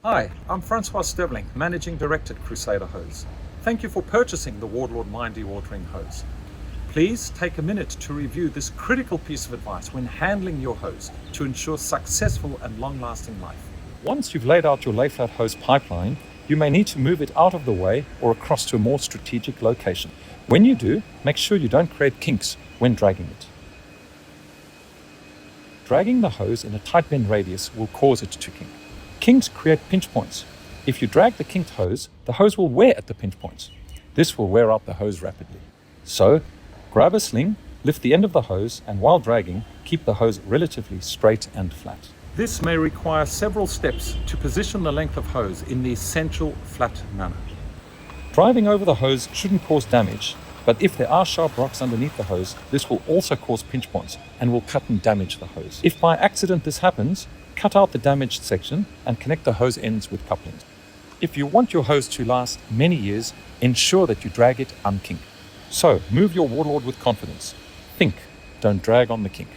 Hi, I'm Francois Sterling, Managing Director at Crusader Hose. Thank you for purchasing the Warlord Mine Dewatering Hose. Please take a minute to review this critical piece of advice when handling your hose to ensure successful and long-lasting life. Once you've laid out your layflat hose pipeline, you may need to move it out of the way or across to a more strategic location. When you do, make sure you don't create kinks when dragging it. Dragging the hose in a tight bend radius will cause it to kink. Kinks create pinch points. If you drag the kinked hose, the hose will wear at the pinch points. This will wear out the hose rapidly. So, grab a sling, lift the end of the hose, and while dragging, keep the hose relatively straight and flat. This may require several steps to position the length of hose in the essential flat manner. Driving over the hose shouldn't cause damage, but if there are sharp rocks underneath the hose, this will also cause pinch points and will cut and damage the hose. If by accident this happens, cut out the damaged section and connect the hose ends with couplings. If you want your hose to last many years, ensure that you drag it unkinked. So, move your Warlord with confidence. Think, don't drag on the kink.